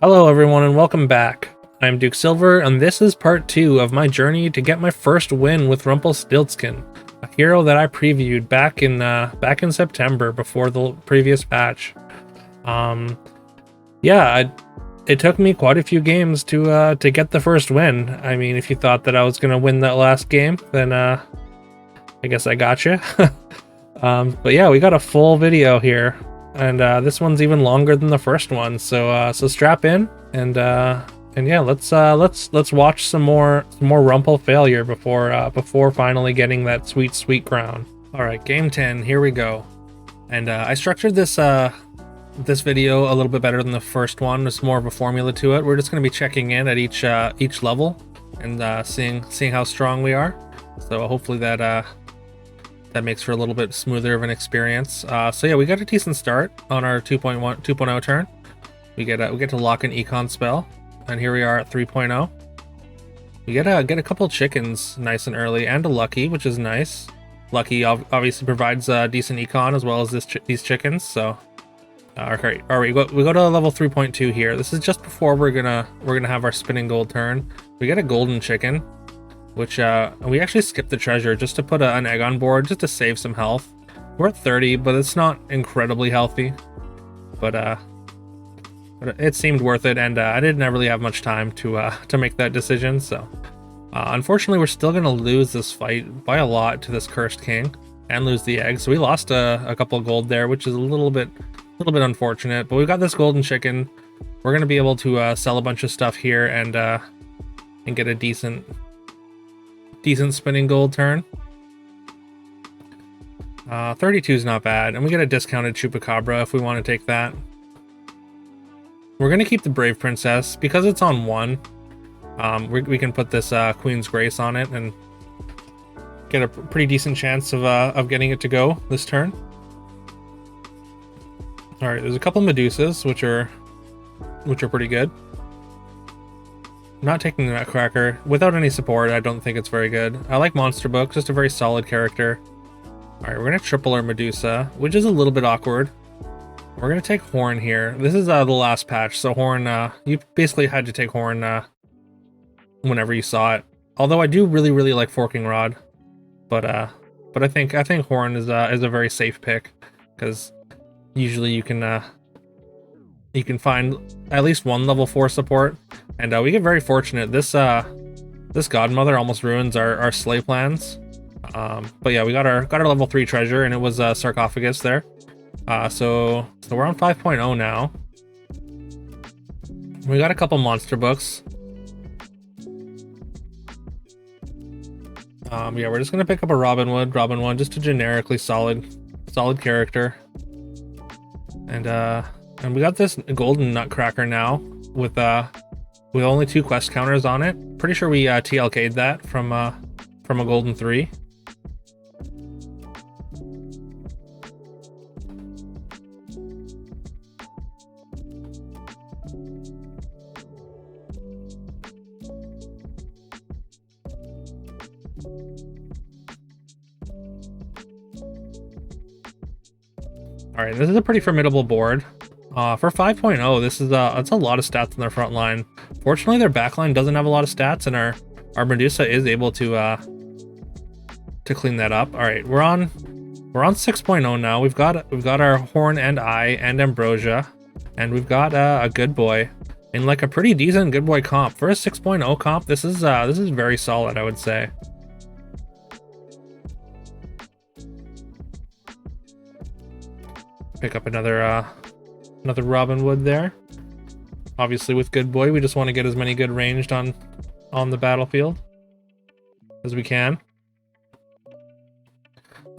Hello everyone and welcome back. I'm Duke Silver and this is part 2 of my journey to get my first win with Rumpelstiltskin, a hero that I previewed back in September before the previous patch. It took me quite a few games to get the first win. I mean, if you thought that I was gonna win that last game, then I guess I gotcha. But yeah, we got a full video here. And this one's even longer than the first one, so strap in and yeah, let's watch some more Rumple failure before finally getting that sweet crown. All right, game 10, here we go. And I structured this this video a little bit better than the first one. There's more of a formula to it. We're just going to be checking in at each level and seeing how strong we are. So hopefully that makes for a little bit smoother of an experience. So yeah, we got a decent start on our 2.0 turn. We get to lock an econ spell, and here we are at 3.0. We get a couple chickens nice and early, and a lucky, which is nice. Lucky obviously provides decent econ as well as these chickens. So, okay, all right, we go to level 3.2 here. This is just before we're gonna have our spinning gold turn. We get a golden chicken, which we actually skipped the treasure just to put an egg on board just to save some health. We're at 30, but it's not incredibly healthy, but it seemed worth it, and I didn't really have much time to make that decision. So unfortunately, we're still gonna lose this fight by a lot to this cursed king and lose the egg. So we lost a couple of gold there, which is a little bit unfortunate. But we got this golden chicken. We're gonna be able to sell a bunch of stuff here and get a decent spinning gold turn. 32 is not bad, and we get a discounted chupacabra if we want to take that. We're gonna keep the brave princess because it's on 1. We can put this queen's grace on it and get a pretty decent chance of getting it to go this turn. All right, there's a couple medusas which are pretty good. Not taking the Nutcracker. Without any support, I don't think it's very good. I like Monster Book, just a very solid character. Alright, we're going to triple our Medusa, which is a little bit awkward. We're going to take Horn here. This is the last patch, so Horn, you basically had to take Horn whenever you saw it. Although I do really like Forking Rod. But I think Horn is a very safe pick, because usually you can find at least one level 4 support. And we get very fortunate. This godmother almost ruins our sleigh plans. But yeah, we got our level 3 treasure, and it was a sarcophagus there. So we're on 5.0 now. We got a couple monster books. Yeah, we're just gonna pick up a Robin One, just a generically solid character. And we got this golden Nutcracker now with only 2 quest counters on it. Pretty sure we TLK'd that from a golden 3. All right, this is a pretty formidable board. For 5.0, this is that's a lot of stats in their front line. Fortunately, their back line doesn't have a lot of stats, and our Medusa is able to clean that up. All right, we're on 6.0 now. We've got our Horn and Eye and Ambrosia, and we've got a good boy in like a pretty decent good boy comp for a 6.0 comp. This is very solid, I would say. Pick up another Robin Wood there. Obviously with good boy, we just want to get as many good ranged on the battlefield as we can.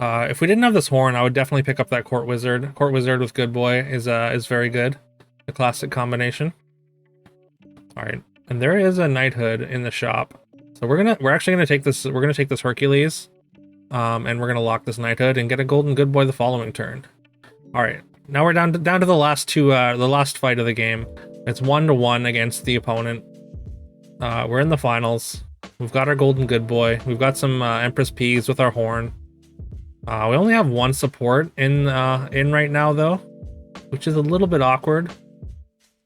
If we didn't have this Horn, I would definitely pick up that Court Wizard. Court Wizard with good boy is very good. The classic combination. All right, and there is a knighthood in the shop. So we're actually gonna take this. We're gonna take this Hercules, and we're gonna lock this knighthood and get a golden good boy the following turn. All right, now we're down to the last the last fight of the game. It's 1-1 against the opponent. We're in the finals. We've got our golden good boy. We've got some Empress Peas with our Horn. We only have 1 support in right now though, which is a little bit awkward.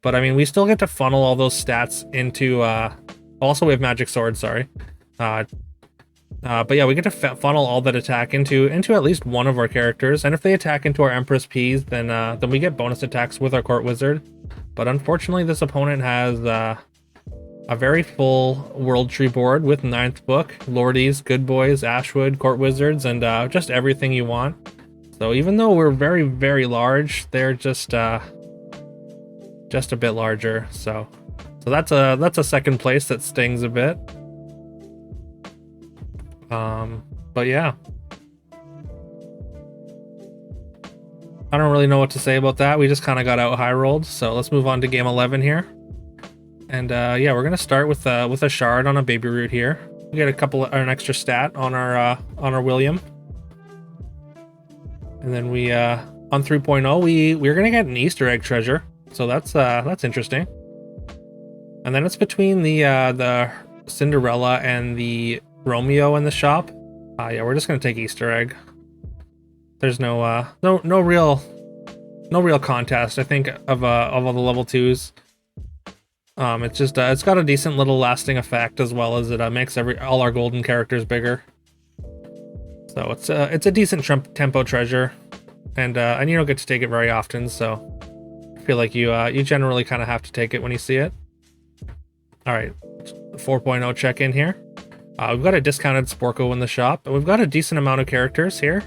But I mean, we still get to funnel all those stats into, also we have magic sword, sorry. But yeah, we get to funnel all that attack into at least one of our characters, and if they attack into our Empress Peas, then we get bonus attacks with our Court Wizard. But unfortunately, this opponent has a very full World Tree board with 9th Book, Lordies, Good Boys, Ashwood, Court Wizards, and just everything you want. So even though we're very, very large, they're just a bit larger. So that's a second place that stings a bit. But yeah, I don't really know what to say about that. We just kind of got out high rolled. So let's move on to game 11 here. And yeah, we're gonna start with a shard on a baby root here. We get an extra stat on our William. And then we on 3.0 we're gonna get an Easter egg treasure. So that's interesting. And then it's between the Cinderella and the Romeo in the shop. Yeah, we're just gonna take Easter egg. There's no real contest, I think, of all the level 2s. It's just it's got a decent little lasting effect, as well as it makes all our golden characters bigger. So it's a decent tempo treasure, and you don't get to take it very often. So I feel like you generally kind of have to take it when you see it. All right, 4.0 check in here. We've got a discounted Sporko in the shop, and we've got a decent amount of characters here.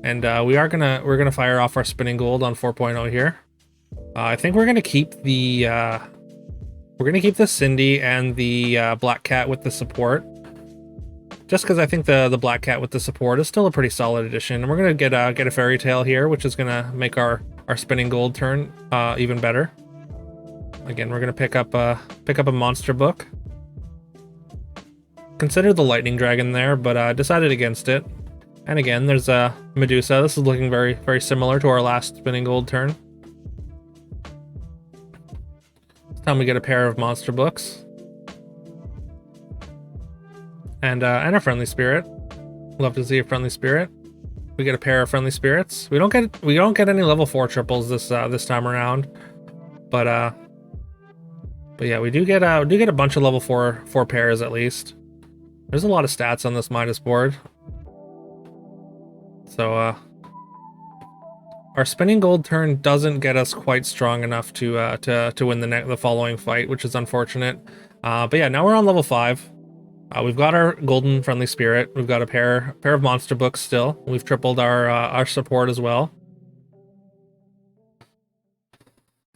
And we're gonna fire off our spinning gold on 4.0 here. I think we're gonna keep the Cindy and the Black Cat with the support, just because I think the Black Cat with the support is still a pretty solid addition. And we're gonna get a fairy tale here, which is gonna make our spinning gold turn even better. Again, we're gonna pick up a monster book. Considered the lightning dragon there, but decided against it. And again, there's a Medusa. This is looking very, very similar to our last spinning gold turn. This time we get a pair of monster books. And a friendly spirit. Love to see a friendly spirit. We get a pair of friendly spirits. We don't get any level 4 triples this time around. But yeah, we do get a bunch of level 4 pairs at least. There's a lot of stats on this Midas board. So our spinning gold turn doesn't get us quite strong enough to win the following fight, which is unfortunate. But yeah, now we're on level 5. We've got our golden friendly spirit. We've got a pair of monster books still. We've tripled our support as well.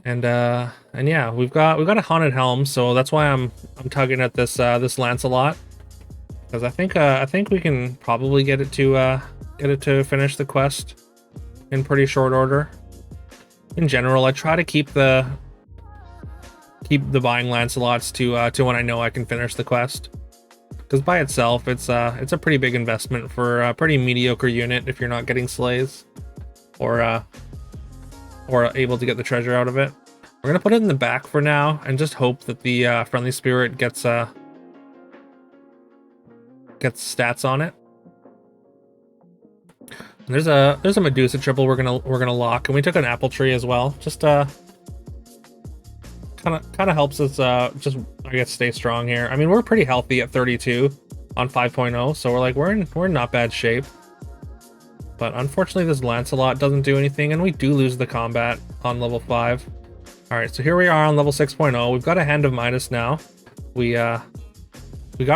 And yeah, we've got a haunted helm, so that's why I'm tugging at this Lancelot, because I think we can probably get it to finish the quest in pretty short order. In general, I try to keep the buying Lancelots to when I know I can finish the quest, because by itself it's a pretty big investment for a pretty mediocre unit if you're not getting sleighs or able to get the treasure out of it. We're gonna put it in the back for now and just hope that the friendly spirit gets stats on it. And there's a Medusa triple we're gonna lock, and we took an apple tree as well. Just kind of helps us just, I guess, stay strong here. I mean, we're pretty healthy at 32 on 5.0, so we're in not bad shape. But unfortunately, this Lancelot doesn't do anything, and we do lose the combat on level 5. All right, so here we are on level 6.0. We've got a Hand of Midas now. We got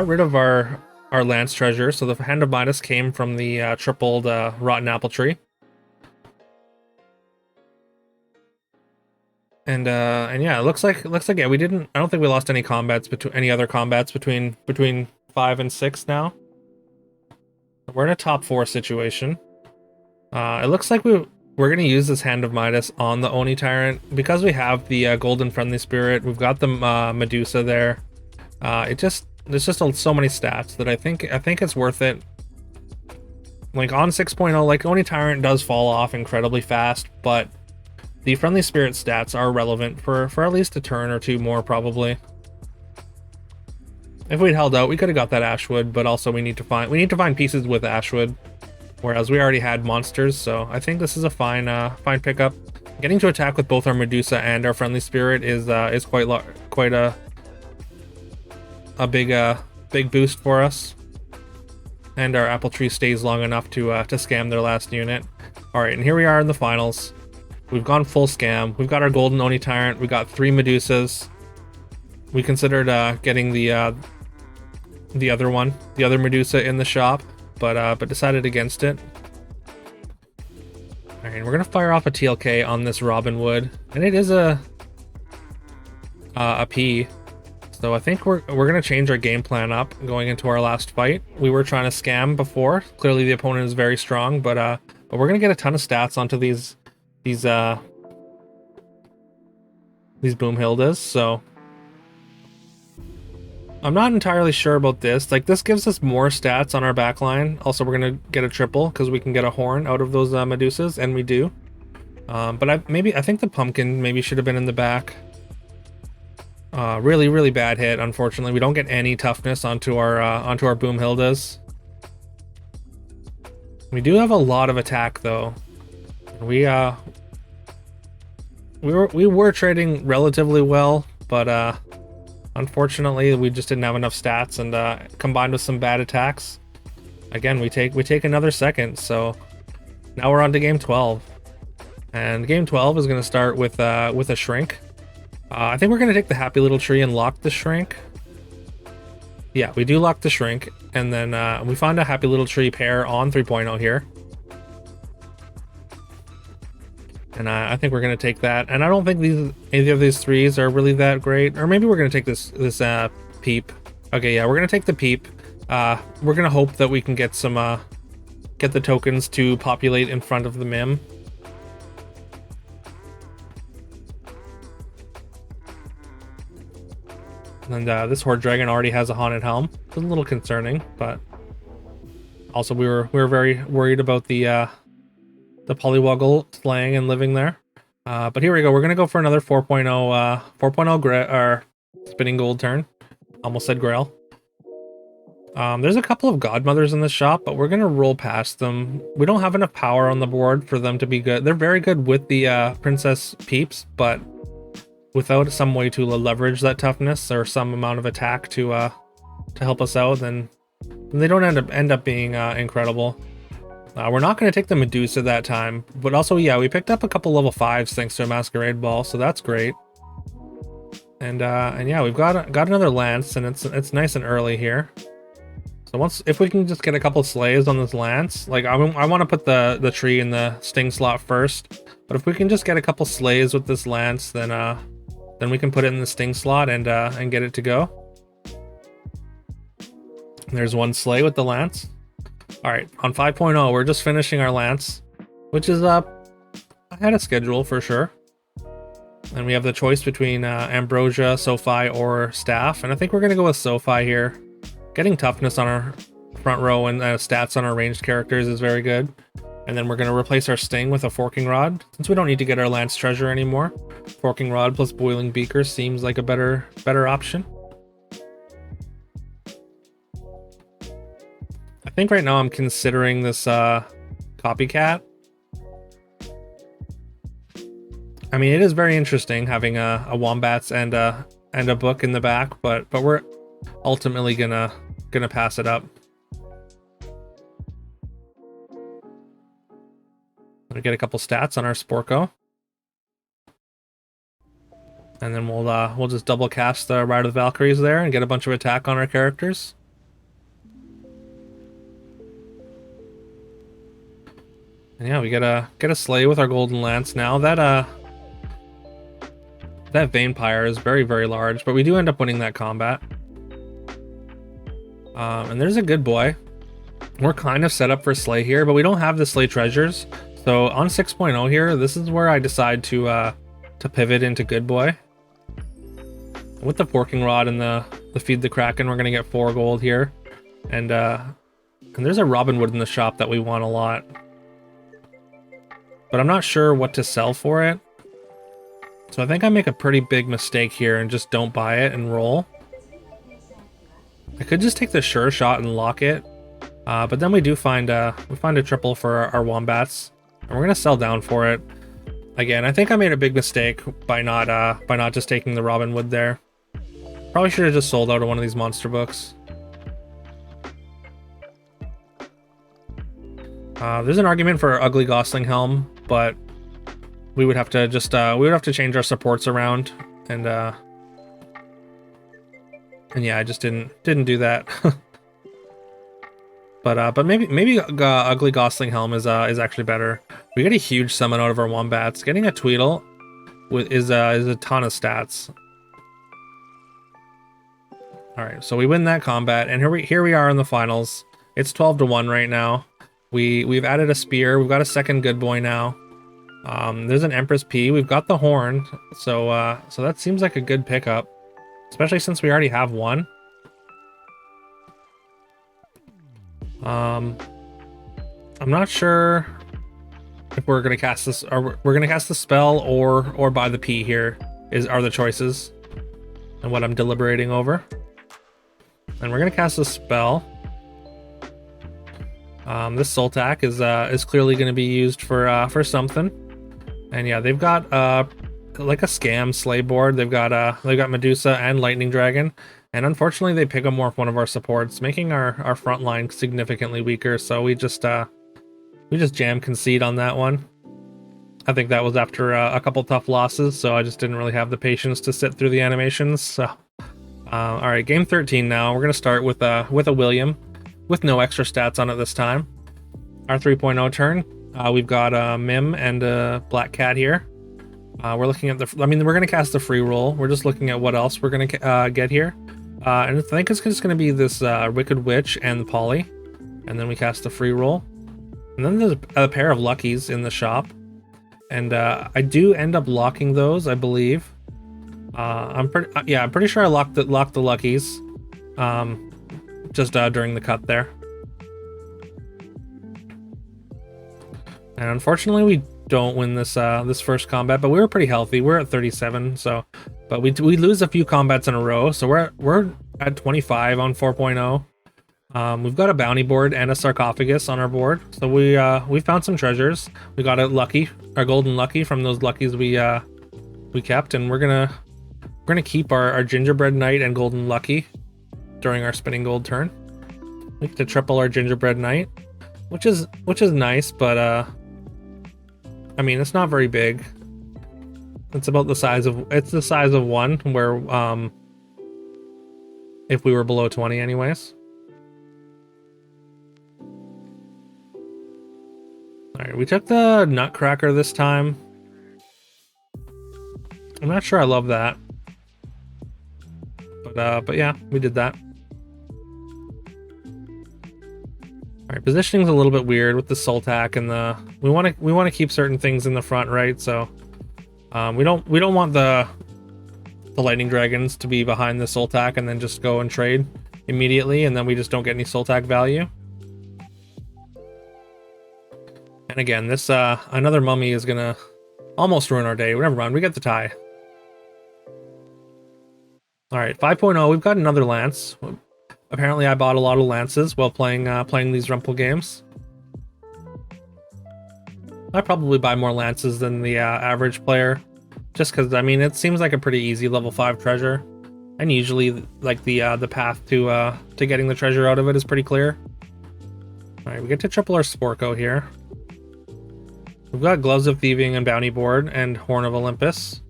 rid of our Lance treasure, so the Hand of Midas came from the tripled Rotten Apple Tree. And yeah, it looks like yeah, I don't think we lost any other combats between 5 and 6 now. We're in a top 4 situation. It looks like we're gonna use this Hand of Midas on the Oni Tyrant because we have the golden friendly spirit. We've got the Medusa there. There's just so many stats that I think it's worth it. Like on 6.0, like Oni Tyrant does fall off incredibly fast, but the friendly spirit stats are relevant for at least a turn or two more probably. If we'd held out, we could have got that Ashwood, but also we need to find pieces with Ashwood, whereas we already had monsters. So I think this is a fine pickup. Getting to attack with both our Medusa and our Friendly Spirit is quite a big boost for us. And our Apple Tree stays long enough to scam their last unit. Alright, and here we are in the finals. We've gone full scam. We've got our golden Oni Tyrant. We got 3 Medusas. We considered getting the other Medusa in the shop, but decided against it. Alright, we're gonna fire off a TLK on this Robin Wood, and it is a P. So I think we're gonna change our game plan up going into our last fight. We were trying to scam before. Clearly the opponent is very strong, but we're gonna get a ton of stats onto these Boomhildas. So I'm not entirely sure about this. Like, this gives us more stats on our backline. Also, we're gonna get a triple because we can get a horn out of those Medusas, and we do. But I think the pumpkin maybe should have been in the back. Really bad hit. Unfortunately, we don't get any toughness onto our Boomhildas. We do have a lot of attack though. We were trading relatively well, but unfortunately we just didn't have enough stats, and combined with some bad attacks, again we take another second. So now we're on to game 12, and game 12 is going to start with a shrink. I think we're going to take the happy little tree and lock the shrink. Yeah, we do lock the shrink, and then we find a happy little tree pair on 3.0 here. And I think we're going to take that. And I don't think either of these threes are really that great. Or maybe we're going to take this peep. Okay, yeah, we're going to take the peep. We're going to hope that we can get the tokens to populate in front of the Mim. And this Horde Dragon already has a Haunted Helm. It's a little concerning, but also we were very worried about the Polywoggle slaying and living there. But here we go. We're gonna go for another 4.0 spinning gold turn. Almost said Grail. There's a couple of Godmothers in the shop, but we're gonna roll past them. We don't have enough power on the board for them to be good. They're very good with the Princess Peeps, but without some way to leverage that toughness or some amount of attack to help us out, then they don't end up being incredible. We're not going to take the Medusa that time, but also, yeah, we picked up a couple level 5s thanks to a Masquerade Ball, so that's great. And yeah, we've got another Lance, and it's nice and early here. So if we can just get a couple sleighs on this Lance, like I want to put the tree in the sting slot first, but if we can just get a couple sleighs with this Lance, then we can put it in the sting slot and get it to go. And there's one sleigh with the Lance. All right, on 5.0, we're just finishing our Lance, which is ahead of schedule for sure. And we have the choice between Ambrosia, Sophie, or Staff, and I think we're gonna go with Sophie here. Getting toughness on our front row and stats on our ranged characters is very good. And then we're gonna replace our Sting with a Forking Rod, since we don't need to get our Lance treasure anymore. Forking Rod plus Boiling Beaker seems like a better option. I think right now I'm considering this copycat. I mean, it is very interesting having a Wombats and a book in the back, but we're ultimately gonna pass it up. Gonna get a couple stats on our Sporko, and then we'll just double cast the Ride of the Valkyries there and get a bunch of attack on our characters. And yeah, we get a sleigh with our Golden Lance now. That Vampire is very large, but we do end up winning that combat. And there's a good boy. We're kind of set up for sleigh here, but we don't have the sleigh treasures. So on 6.0 here, this is where I decide to pivot into good boy. With the Forking Rod and the Feed the Kraken, we're gonna get 4 gold here, and there's a Robin Wood in the shop that we want a lot, but I'm not sure what to sell for it. So I think I make a pretty big mistake here and just don't buy it and roll. I could just take the sure shot and lock it, but then we find a triple for our Wombats, and we're gonna sell down for it. Again, I think I made a big mistake by not just taking the Robin Wood there. Probably should have just sold out of one of these monster books. There's an argument for Ugly Gosling Helm, but we would have to just we would have to change our supports around, and yeah, I just didn't do that. But maybe Ugly Gosling Helm is actually better. We get a huge summon out of our Wombats. Getting a Tweedle is a ton of stats. All right, so we win that combat, and here we are in the finals. It's 12-1 right now. We've added a spear. We've got a second good boy now. There's an Empress P. We've got the horn, so so that seems like a good pickup, especially since we already have one. I'm not sure if we're gonna cast this, or we're gonna cast the spell, or buy the P here are the choices, and what I'm deliberating over. And we're gonna cast the spell. This Sultak is clearly gonna be used for something, and yeah, they've got like a scam sleigh board. They've got Medusa and Lightning Dragon. And unfortunately, they pick up more of one of our supports, making our front line significantly weaker. So we just jam concede on that one. I think that was after a couple tough losses, so I just didn't really have the patience to sit through the animations. So, all right, game 13 now. We're gonna start with a William, with no extra stats on it this time. Our 3.0 turn. We've got a Mim and a Black Cat here. We're looking at we're gonna cast the free roll. We're just looking at what else we're gonna get here. And I think it's just going to be this Wicked Witch and the Polly. And then we cast the free roll. And then there's a pair of Luckies in the shop. And I do end up locking those, I believe. I'm pretty sure I locked the Luckies. Just during the cut there. And unfortunately, we don't win this this first combat, but we were pretty healthy. We're at 37, so... But we lose a few combats in a row, so we're at 25 on 4.0. We've got a bounty board and a sarcophagus on our board, so we found some treasures. We got our golden lucky from those luckies we kept, and we're gonna keep our gingerbread knight and golden lucky during our spinning gold turn. We get to triple our gingerbread knight, which is nice, but I mean, it's not very big. It's about the size of one, where if we were below 20 anyways. Alright, we took the Nutcracker this time. I'm not sure I love that. But yeah, we did that. Alright, positioning's a little bit weird with the Sultak and the we wanna keep certain things in the front, right? So we don't want the Lightning Dragons to be behind the Sultak and then just go and trade immediately, and then we just don't get any Sultak value. And again, this another mummy is gonna almost ruin our day. Never mind, we get the tie. Alright, 5.0, we've got another lance. Apparently I bought a lot of lances while playing these Rumple games. I probably buy more lances than the average player, just because I mean it seems like a pretty easy level 5 treasure, and usually like the path to getting the treasure out of it is pretty clear. All right, we get to triple our Sporko here. We've got Gloves of Thieving and Bounty Board and Horn of Olympus.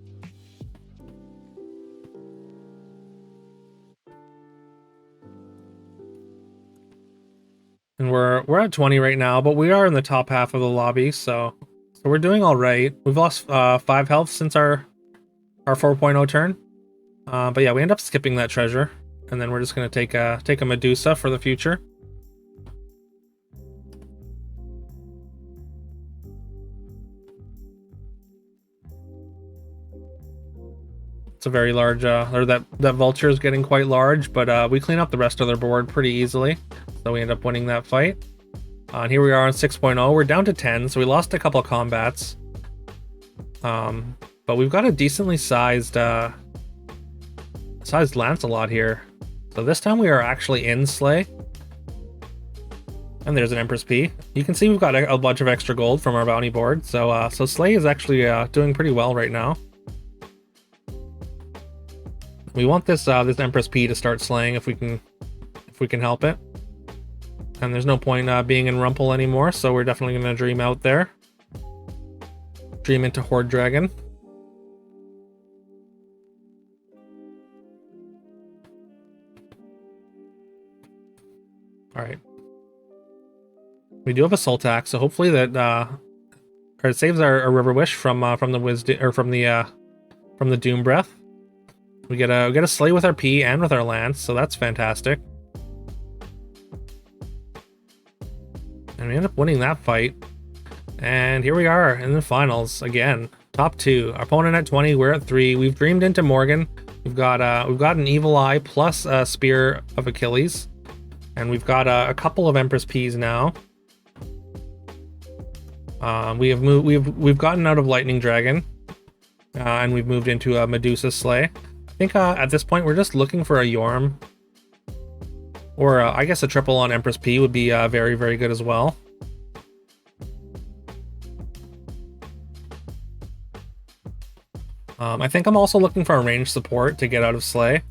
And we're at 20 right now, but we are in the top half of the lobby, so we're doing all right. We've lost 5 health since our 4.0 turn, but yeah, we end up skipping that treasure, and then we're just gonna take a Medusa for the future. It's a very large, or that vulture is getting quite large, but we clean up the rest of their board pretty easily. So we end up winning that fight. And here we are on 6.0. We're down to 10, so we lost a couple of combats. But we've got a decently sized Lancelot here. So this time we are actually in sleigh. And there's an Empress P. You can see we've got a bunch of extra gold from our bounty board, so so Sleigh is actually doing pretty well right now. We want this this Empress P to start slaying if we can help it. And there's no point being in Rumple anymore, so we're definitely going to dream out there. Dream into Horde Dragon. All right. We do have a Soul Tax, so hopefully that or it saves our River Wish from the wisdom or from the Doom Breath. We get a Sleigh with our P and with our Lance, so that's fantastic. And we end up winning that fight. And here we are in the finals again. Top 2. Our opponent at 20, we're at 3. We've dreamed into Morgan. We've got an Evil Eye plus a Spear of Achilles. And we've got a couple of Empress P's now. We've gotten out of Lightning Dragon. And we've moved into a Medusa Sleigh. I think at this point we're just looking for a Yorm. Or I guess a triple on Empress P would be very, very good as well. I think I'm also looking for a ranged support to get out of Sleigh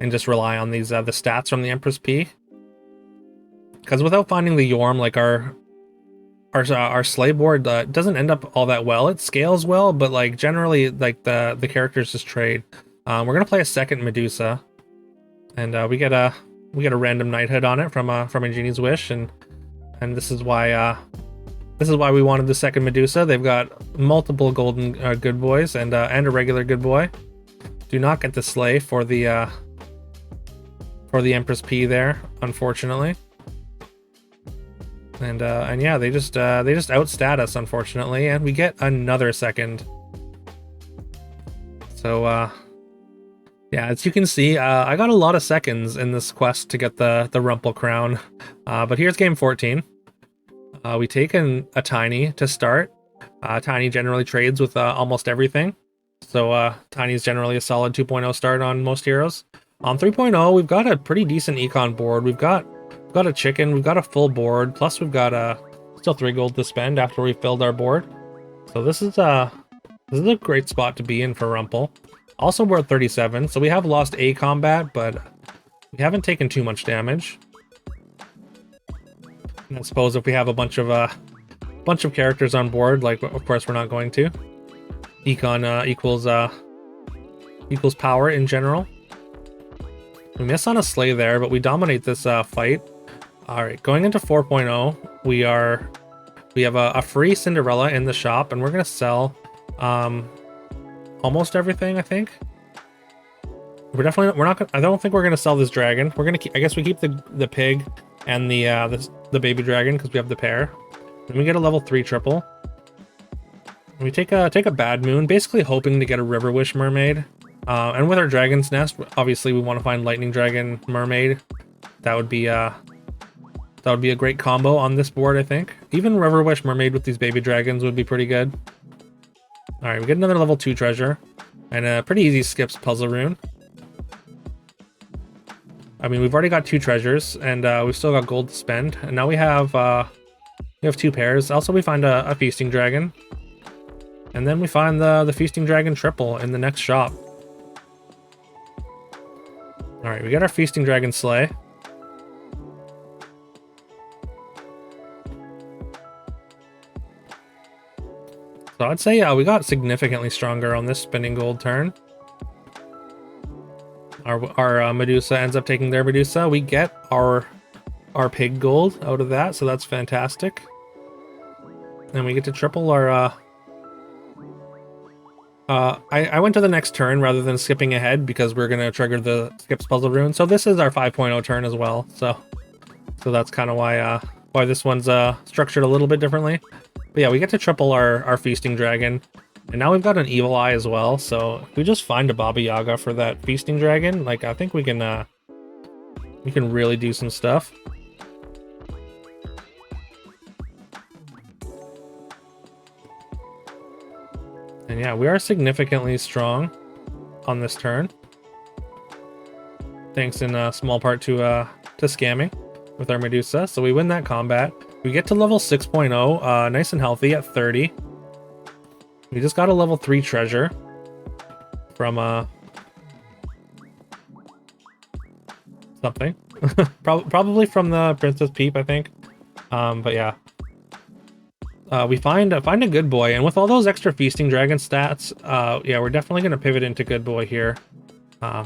and just rely on these the stats from the Empress P. Because without finding the Yorm, like our Sleigh board doesn't end up all that well. It scales well, but like generally, like the characters just trade. We're gonna play a second Medusa, and we get a random knighthood on it from a Genie's Wish, and this is why we wanted the second Medusa. They've got multiple golden good boys and a regular good boy. Do not get the Sleigh for the Empress P there, unfortunately. And yeah, they just outstat us, unfortunately, and we get another second. So yeah, as you can see, I got a lot of seconds in this quest to get the Rumple crown. But here's game 14. We take a Tiny to start. Tiny generally trades with almost everything. So Tiny is generally a solid 2.0 start on most heroes. On 3.0, we've got a pretty decent econ board. We've got a chicken, we've got a full board, plus we've got still 3 gold to spend after we filled our board. So this is a great spot to be in for Rumple. Also, we're at 37, so we have lost a combat, but we haven't taken too much damage. And I suppose if we have a bunch of characters on board, like of course we're not going to. Econ equals power in general. We miss on a Sleigh there, but we dominate this fight. All right, going into 4.0, we have a free Cinderella in the shop, and we're gonna sell almost everything. I think we're not. I don't think we're gonna sell this dragon. We're gonna I guess we keep the pig and the baby dragon because we have the pair. Then we get a level 3 triple. We take a bad moon, basically hoping to get a River Wish mermaid. And with our Dragon's Nest, obviously we want to find Lightning Dragon mermaid. That would be a great combo on this board, I think. Even River Wish mermaid with these baby dragons would be pretty good. All right, we get another level 2 treasure and a pretty easy skips puzzle rune. I mean, we've already got 2 treasures and we've still got gold to spend. And now we have 2 pairs. Also, we find a feasting dragon. And then we find the feasting dragon triple in the next shop. All right, we got our feasting dragon Sleigh. So I'd say we got significantly stronger on this spending gold turn. Our Medusa ends up taking their Medusa. We get our pig gold out of that, so that's fantastic. And we get to triple our I went to the next turn rather than skipping ahead because we're gonna trigger the skips puzzle rune. So this is our 5.0 turn as well. So that's kind of why this one's structured a little bit differently. But yeah, we get to triple our feasting dragon, and now we've got an evil eye as well. So if we just find a Baba Yaga for that feasting dragon, like I think we can really do some stuff. And yeah, we are significantly strong on this turn, thanks in a small part to scamming. with our Medusa, so we win that combat. We get to level 6.0, nice and healthy at 30. We just got a level 3 treasure from something. Probably from the Princess Peep, I think. But yeah. We find a good boy, and with all those extra feasting dragon stats, yeah, we're definitely going to pivot into good boy here.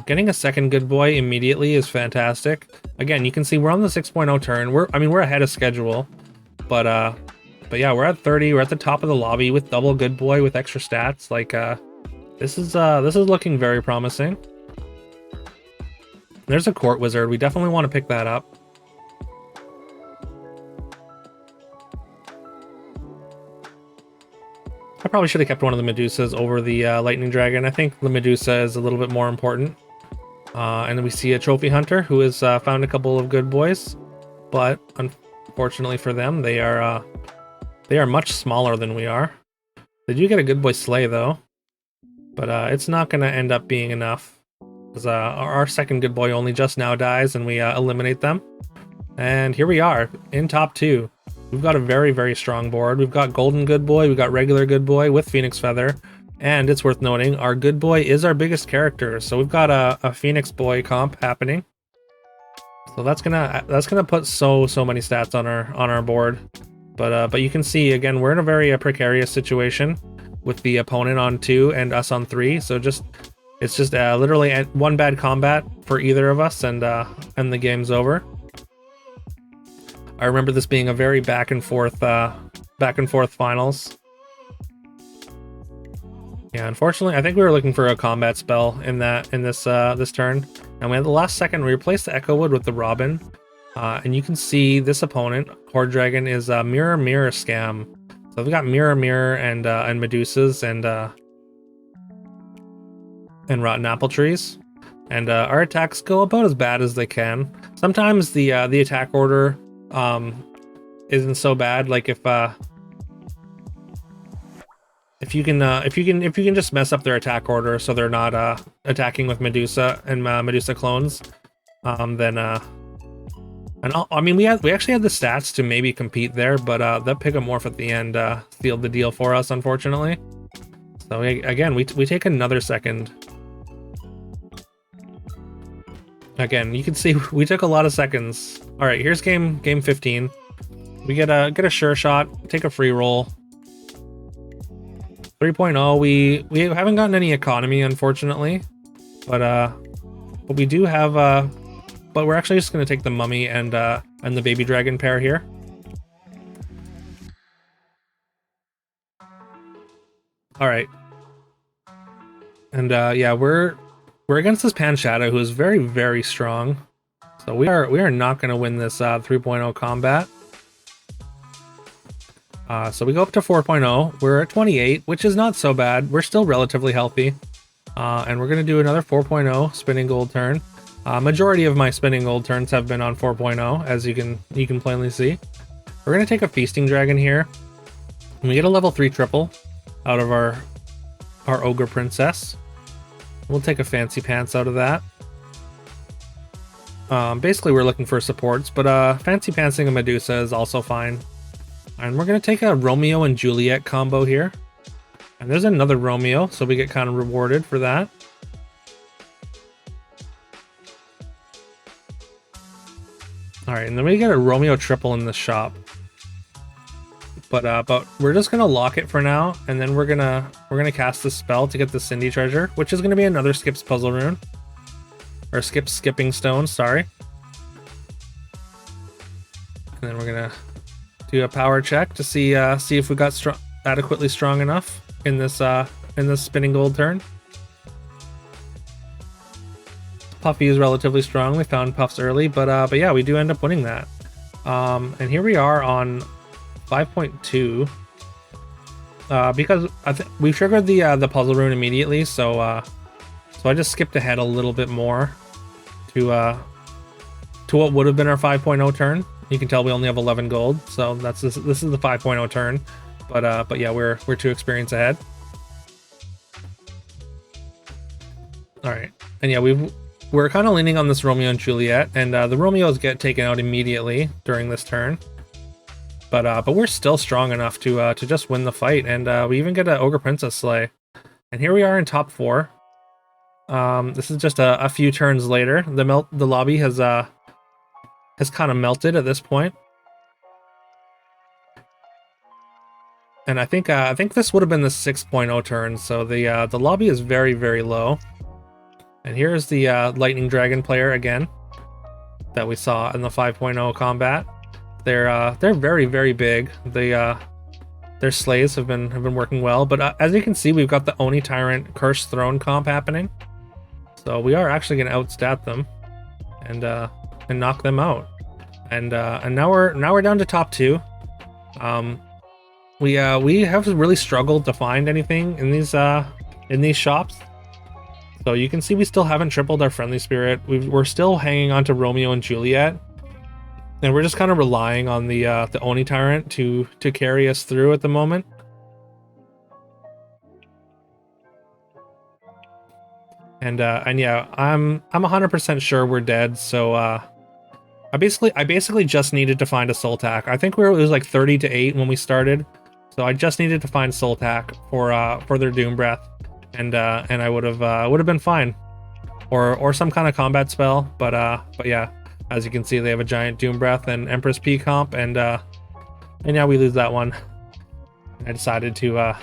Getting a second good boy immediately is fantastic. Again, you can see we're on the 6.0 turn. We're ahead of schedule, but yeah, we're at 30. We're at the top of the lobby with double good boy with extra stats. Like, this is looking very promising. There's a court wizard. We definitely want to pick that up. I probably should have kept one of the Medusas over the lightning dragon. I think the Medusa is a little bit more important. And then we see a trophy hunter who has found a couple of good boys, but unfortunately for them, they are much smaller than we are. They do get a good boy sleigh though, but it's not going to end up being enough because our second good boy only just now dies, and we eliminate them. And here we are in top 2. We've got a very, very strong board. We've got golden good boy, we've got regular good boy with phoenix feather, and it's worth noting our good boy is our biggest character, so we've got a phoenix boy comp happening. So that's gonna put so many stats on our board. But you can see again we're in a very precarious situation with the opponent on 2 and us on 3. So it's just literally one bad combat for either of us, and the game's over. I remember this being a very back and forth finals. Yeah, unfortunately, I think we were looking for a combat spell in this turn, and we had the last second. We replaced the Echo Wood with the Robin, and you can see this opponent, Horde Dragon, is a mirror scam. So we've got mirror and Medusas and rotten apple trees, and our attacks go about as bad as they can. Sometimes the attack order isn't so bad. Like if you can just mess up their attack order so they're not attacking with Medusa and Medusa clones, then we actually had the stats to maybe compete there, but that Pigomorph at the end sealed the deal for us, unfortunately. So we take another second. Again, you can see we took a lot of seconds. All right, here's game 15. We get a sure shot, take a free roll. 3.0. We haven't gotten any economy, unfortunately, but we do have but we're actually just gonna take the mummy and the baby dragon pair here. All right, and yeah, we're against this Pan Shadow, who is very, very strong. So we are not going to win this 3.0 combat. So we go up to 4.0. We're at 28, which is not so bad. We're still relatively healthy. And we're going to do another 4.0 spinning gold turn. Majority of my spinning gold turns have been on 4.0, as you can plainly see. We're going to take a feasting dragon here. And we get a level 3 triple out of our ogre princess. We'll take a fancy pants out of that. Basically, we're looking for supports, but fancy pantsing a Medusa is also fine. And we're going to take a Romeo and Juliet combo here. And there's another Romeo, so we get kind of rewarded for that. Alright, and then we get a Romeo triple in the shop. But we're just gonna lock it for now, and then we're gonna cast this spell to get the Cindy treasure, which is gonna be another Skip's puzzle rune, or skipping stone. Sorry. And then we're gonna do a power check to see if we got adequately strong enough in this spinning gold turn. Puffy is relatively strong. We found Puffs early, but yeah, we do end up winning that. And here we are on 5.2, because we triggered the puzzle rune immediately, so I just skipped ahead a little bit more to what would have been our 5.0 turn. You can tell we only have 11 gold, so this is the 5.0 turn, but yeah, we're 2 experience ahead. All right, and yeah, we're kind of leaning on this Romeo and Juliet, and the Romeos get taken out immediately during this turn. But we're still strong enough to just win the fight, and we even get an Ogre Princess sleigh. And here we are in top 4. This is just a few turns later. The lobby has kind of melted at this point. And I think this would have been the 6.0 turn, so the lobby is very, very low. And here's the Lightning Dragon player again that we saw in the 5.0 combat. They're very, very big. Their sleighs have been working well, but as you can see, we've got the Oni Tyrant Cursed Throne comp happening. So we are actually going to outstat them and knock them out. And now we're down to top 2. We have really struggled to find anything in these shops. So you can see we still haven't tripled our friendly spirit. We're still hanging on to Romeo and Juliet, and we're just kind of relying on the Oni Tyrant to carry us through at the moment. And yeah, I'm 100% sure we're dead. So I basically just needed to find a soul tack. I think it was like 30 to 8 when we started. So I just needed to find soul tack for their Doom Breath, and I would have been fine, or some kind of combat spell. But yeah, as you can see, they have a giant Doom Breath and Empress P comp, and yeah, we lose that one. I decided to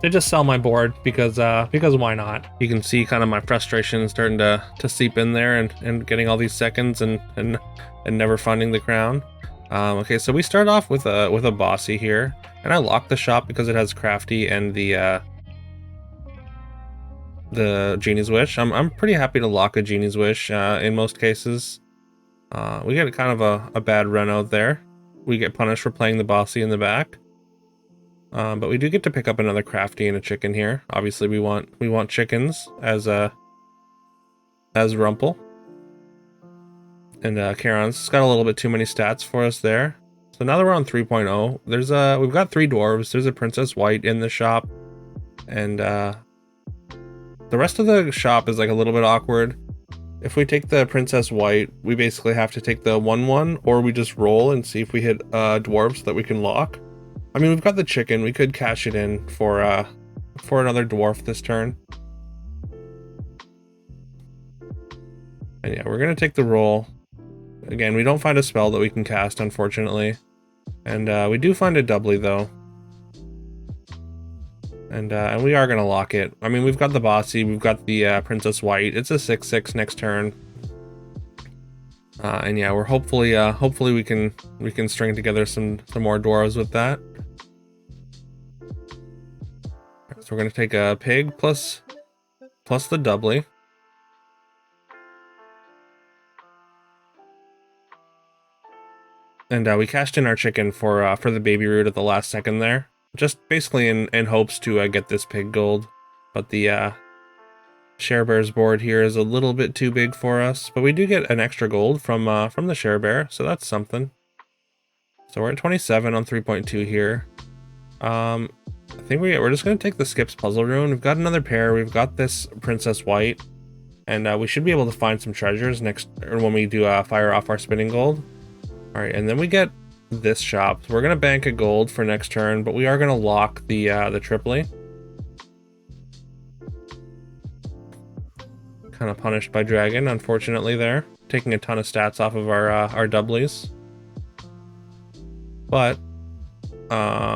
just sell my board because why not? You can see kind of my frustration starting to seep in there, and getting all these seconds and never finding the crown. Okay, so we start off with a bossy here, and I lock the shop because it has Crafty and the Genie's Wish. I'm pretty happy to lock a Genie's Wish in most cases. We get kind of a bad run out there. We get punished for playing the bossy in the back, but we do get to pick up another Crafty and a chicken here. Obviously, we want chickens as Rumple. And Charon's got a little bit too many stats for us there. So now that we're on 3.0, we've got 3 dwarves. There's a Princess White in the shop, and the rest of the shop is like a little bit awkward. If we take the Princess White, we basically have to take the 1/1, or we just roll and see if we hit dwarves that we can lock. I mean, we've got the chicken. We could cash it in for another dwarf this turn. And yeah, we're gonna take the roll. Again, we don't find a spell that we can cast, unfortunately. And we do find a doubly, though. And we are going to lock it. I mean, we've got the bossy, we've got the Princess White. It's a 6/6 next turn. And yeah, we're hopefully we can string together some more dwarves with that. So we're going to take a pig plus the doubly. And we cashed in our chicken for the baby root at the last second there, just basically in hopes to get this pig gold. But the Share Bear's board here is a little bit too big for us, but we do get an extra gold from the Share Bear, so that's something. So we're at 27 on 3.2 here. I think we're just gonna take the Skips puzzle rune. We've got another pair. We've got this Princess White, and we should be able to find some treasures next, or when we do fire off our spinning gold. All right, and then we get this shop. So we're gonna bank a gold for next turn, but we are gonna lock the triply. Kind of punished by Dragon, unfortunately there, taking a ton of stats off of our doublies. But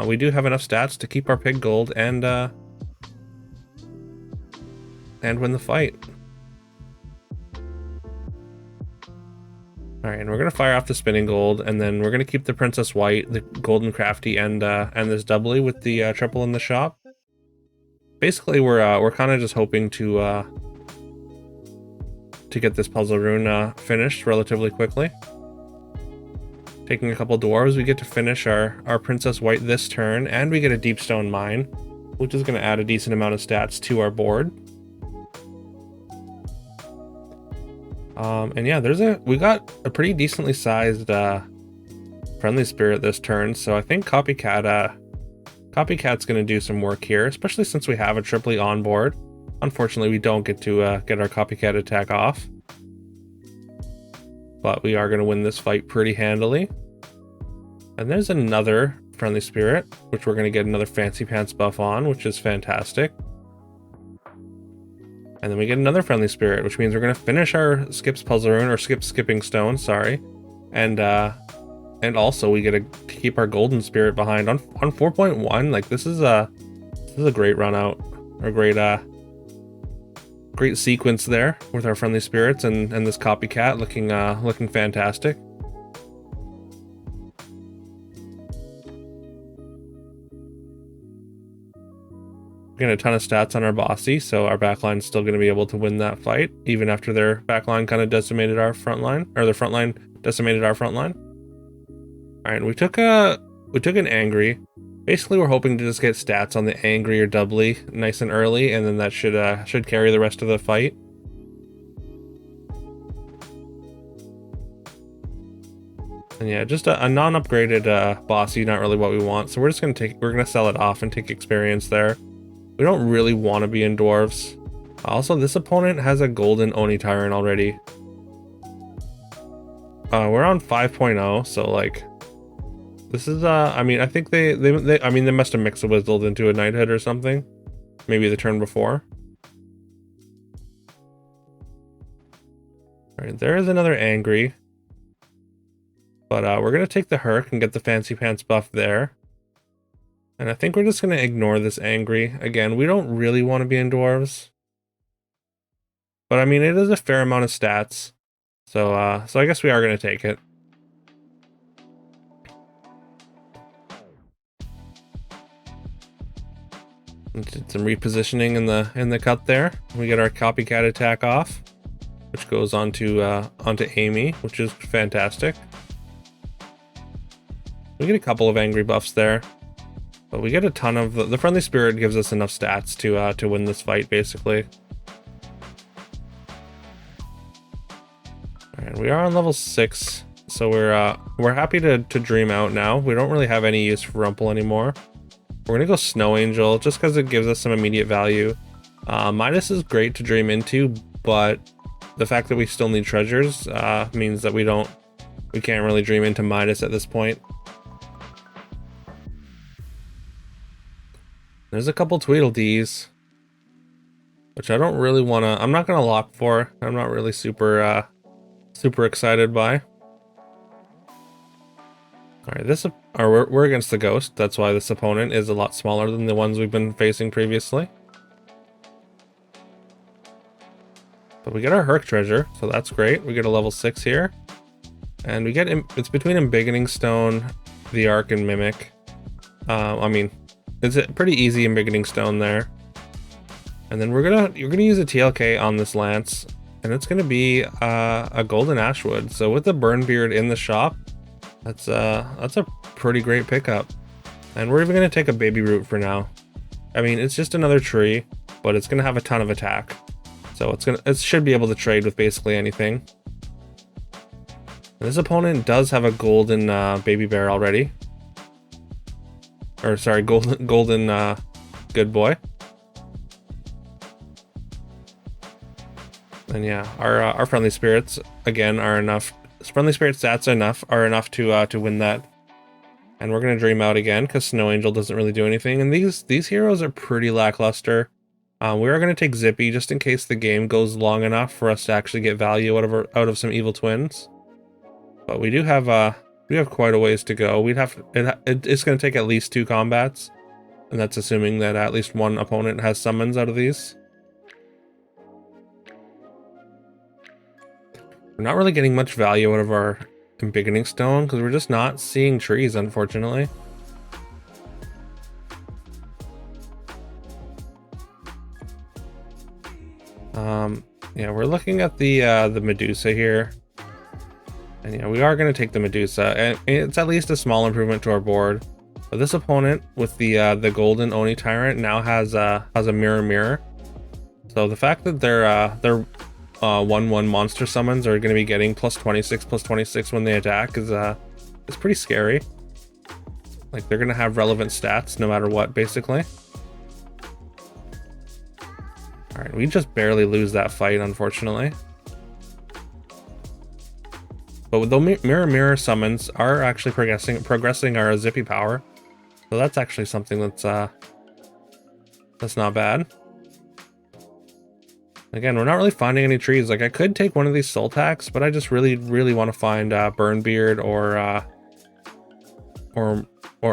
we do have enough stats to keep our pig gold and win the fight. All right, and we're gonna fire off the spinning gold, and then we're gonna keep the Princess White, the golden crafty, and this doubly with the triple in the shop. Basically, we're kind of just hoping to get this puzzle rune finished relatively quickly. Taking a couple dwarves, we get to finish our Princess White this turn, and we get a Deep Stone Mine, which is going to add a decent amount of stats to our board. And yeah, we got a pretty decently sized friendly spirit this turn, so I think Copycat's going to do some work here, especially since we have a triply on board. Unfortunately, we don't get to get our copycat attack off. But we are going to win this fight pretty handily. And there's another friendly spirit, which we're going to get another fancy pants buff on, which is fantastic. And then we get another friendly spirit, which means we're going to finish our Skip's puzzle rune, or skipping stone, sorry. And also we get to keep our golden spirit behind on 4.1. Like this is a great run out, or great sequence there with our friendly spirits and this copycat looking fantastic. We get a ton of stats on our bossy, so our backline is still going to be able to win that fight, even after their backline kind of decimated our front line, or their front line decimated our front line. All right, we took an angry. Basically, we're hoping to just get stats on the angry or doubly nice and early, and then that should carry the rest of the fight. And yeah, just a non-upgraded bossy, not really what we want. So we're gonna sell it off and take experience there. We don't really want to be in dwarves. Also, this opponent has a golden Oni Tyrant already. We're on 5.0, so like, this is I mean, I think they must have mixed a Wizzled into a Knighthood or something, maybe the turn before. All right, there is another angry, but we're gonna take the Herc and get the fancy pants buff there. And I think we're just going to ignore this angry. Again, we don't really want to be in dwarves. But I mean, it is a fair amount of stats. So I guess we are going to take it. Did some repositioning in the cut there. We get our copycat attack off, which goes onto Amy, which is fantastic. We get a couple of angry buffs there. But we get a ton of the friendly spirit gives us enough stats to win this fight, basically. Alright, we are on level 6, so we're happy to dream out now. We don't really have any use for Rumple anymore. We're gonna go Snow Angel just because it gives us some immediate value. Midas is great to dream into, but the fact that we still need treasures means that we can't really dream into Midas at this point. There's a couple Tweedledees, which I don't really want to. I'm not going to lock for. I'm not really super excited by. All right, we're against the ghost. That's why this opponent is a lot smaller than the ones we've been facing previously. But we get our Herc treasure, so that's great. We get a level 6 here, and we get it's between Embiggening Stone, the Arc, and Mimic. I mean, it's a pretty easy Embiggening Stone there. And then you're gonna use a TLK on this Lance, and it's gonna be a Golden Ashwood. So with the Burnbeard in the shop, that's a pretty great pickup. And we're even gonna take a Baby Root for now. I mean, it's just another tree, but it's gonna have a ton of attack. So it should be able to trade with basically anything. And this opponent does have a golden Baby Bear already. Or sorry, golden good boy. And yeah, our friendly spirits again are enough. Friendly spirit stats are enough to win that. And we're gonna dream out again because Snow Angel doesn't really do anything. And these heroes are pretty lackluster. We are gonna take Zippy just in case the game goes long enough for us to actually get value out of some evil twins. But we do have quite a ways to go. It's going to take at least 2 combats, and that's assuming that at least one opponent has summons out of these. We're not really getting much value out of our Embiggening Stone because we're just not seeing trees, unfortunately. Yeah, we're looking at the Medusa here. And yeah, we are going to take the Medusa, and it's at least a small improvement to our board. But this opponent with the golden Oni Tyrant now has a mirror. So the fact that their 1/1 monster summons are going to be getting +26/+26 when they attack is pretty scary. Like, they're going to have relevant stats no matter what, basically. All right, we just barely lose that fight, unfortunately. But with the mirror summons are actually progressing our zippy power, so that's actually something that's not bad. Again, we're not really finding any trees. Like, I could take one of these soul tacks, but I just really want to find Burnbeard or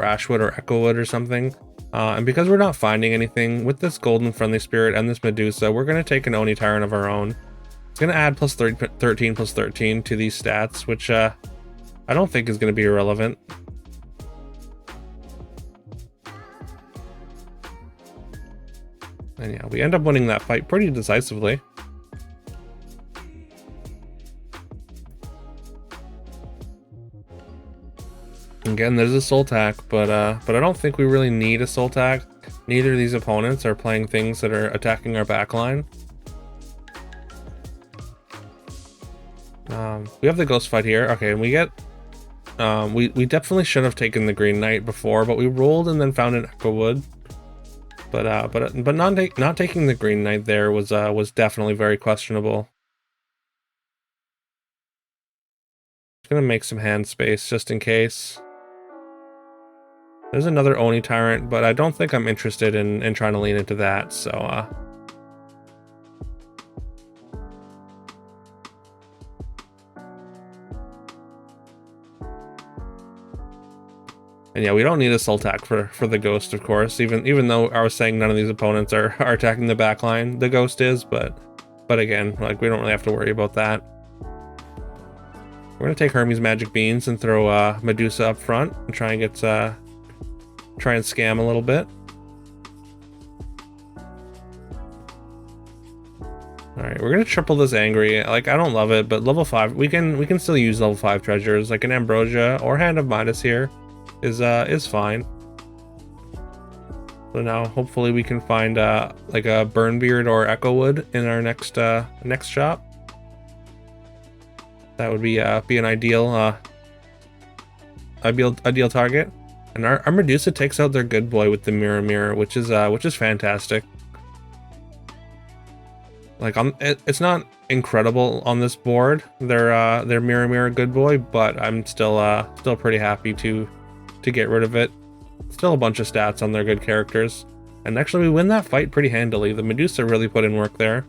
Ashwood or Echowood or something. And because we're not finding anything with this Golden Friendly Spirit and this Medusa, we're going to take an Oni Tyrant of our own. It's going to add plus 13 plus 13 to these stats, which I don't think is going to be irrelevant. And yeah, we end up winning that fight pretty decisively. Again, there's a soul tack, but I don't think we really need a soul tack. Neither of these opponents are playing things that are attacking our backline. We have the ghost fight here. Okay, and we get we definitely should have taken the Green Knight before, but we rolled and then found an Echowood. But not taking the Green Knight there was definitely very questionable. Just gonna make some hand space just in case. There's another Oni Tyrant, but I don't think I'm interested in trying to lean into that, so and yeah, we don't need a soul tack for the ghost, of course, even though I was saying none of these opponents are attacking the backline. The ghost is, but again, like, we don't really have to worry about that. We're gonna take Hermes Magic Beans and throw Medusa up front and try and scam a little bit. All right, we're gonna triple this Angry. Like, I don't love it, but level 5, we can still use level 5 treasures, like an Ambrosia or Hand of Midas here is fine. So now hopefully we can find like a Burnbeard or Echowood in our next shop. That would be an ideal target. And our Medusa takes out their good boy with the mirror, which is fantastic. Like, it's not incredible on this board, their mirror good boy, but I'm still pretty happy to get rid of it. Still a bunch of stats on their good characters, and actually we win that fight pretty handily. The Medusa really put in work there.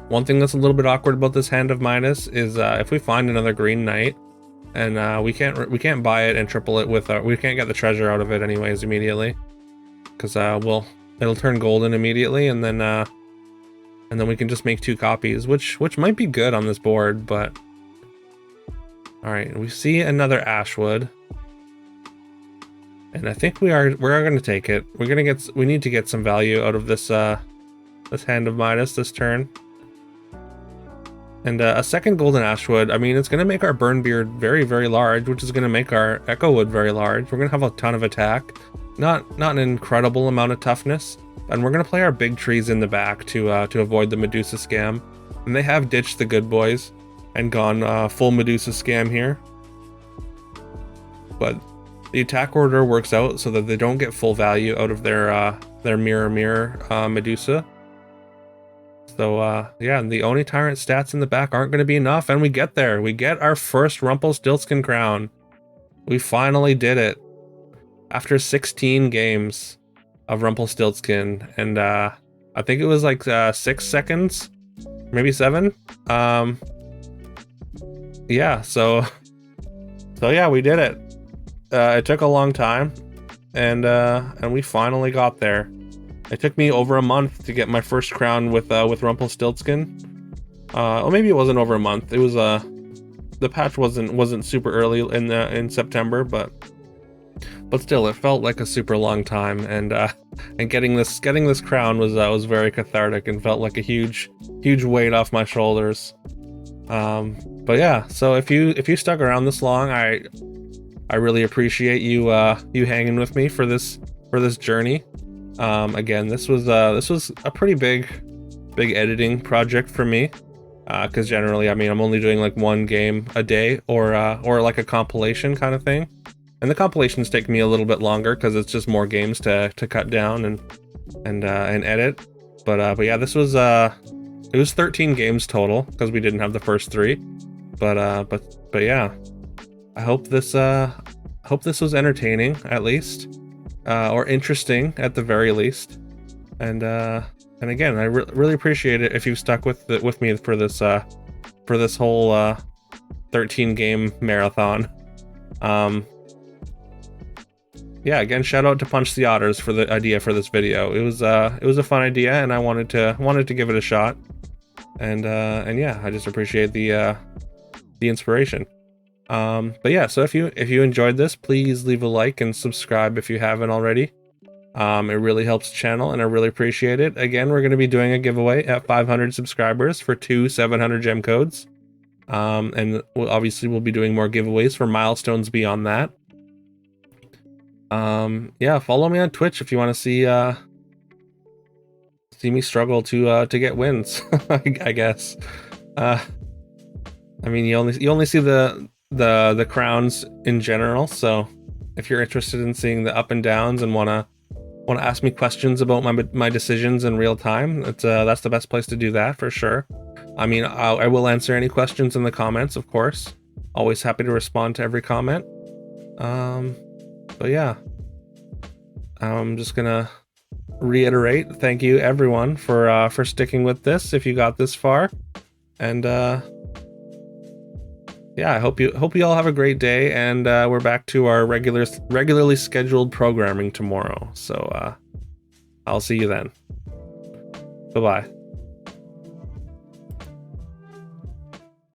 One thing that's a little bit awkward about this Hand of Midas is if we find another Green Knight and we can't buy it and triple it with we can't get the treasure out of it anyways immediately, because it'll turn golden immediately, and then we can just make 2 copies, which might be good on this board. But all right, we see another Ashwood, and I think we are going to take it. We need to get some value out of this Hand of Midas this turn. And a second golden Ashwood, I mean, it's going to make our Burnbeard very, very large, which is going to make our Echowood very large. We're going to have a ton of attack, not an incredible amount of toughness, and we're going to play our big trees in the back to avoid the Medusa scam. And they have ditched the good boys and gone full Medusa scam here. But the attack order works out so that they don't get full value out of their mirror Medusa. So yeah, and the Oni Tyrant stats in the back aren't going to be enough, and we get there. We get our first Rumpelstiltskin crown. We finally did it after 16 games of Rumpelstiltskin, and I think it was like 6 seconds, maybe 7. Yeah, so yeah, we did it. It took a long time, and we finally got there. It took me over a month to get my first crown with Rumpelstiltskin. Well, maybe it wasn't over a month. It was the patch wasn't super early in September, but still, it felt like a super long time. And getting this crown was very cathartic and felt like a huge weight off my shoulders. But yeah, so if you stuck around this long, I really appreciate you hanging with me for this journey. Again, this was a pretty big editing project for me, because generally, I mean, I'm only doing like 1 game a day or like a compilation kind of thing. And the compilations take me a little bit longer because it's just more games to cut down and edit. But yeah, this was it was 13 games total because we didn't have the first 3. But yeah, I hope this was entertaining at least, or interesting at the very least. And again, I really appreciate it if you've stuck with me for this whole 13 game marathon. Yeah, again, shout out to Punch the Otters for the idea for this video. It was a fun idea, and I wanted to give it a shot. And yeah, I just appreciate the inspiration. But yeah, so if you enjoyed this, please leave a like and subscribe if you haven't already. It really helps the channel, and I really appreciate it. Again, we're going to be doing a giveaway at 500 subscribers for 2 700 gem codes. And we'll be doing more giveaways for milestones beyond that. Yeah, follow me on Twitch if you want to see me struggle to get wins. I guess. I mean, you only see the crowns in general, so if you're interested in seeing the up and downs and want to ask me questions about my decisions in real time, that's the best place to do that for sure. I mean, I will answer any questions in the comments, of course. Always happy to respond to every comment. But yeah, I'm just gonna reiterate, thank you everyone for sticking with this if you got this far. And yeah, I hope you all have a great day, and we're back to our regularly scheduled programming tomorrow. So I'll see you then. Bye-bye.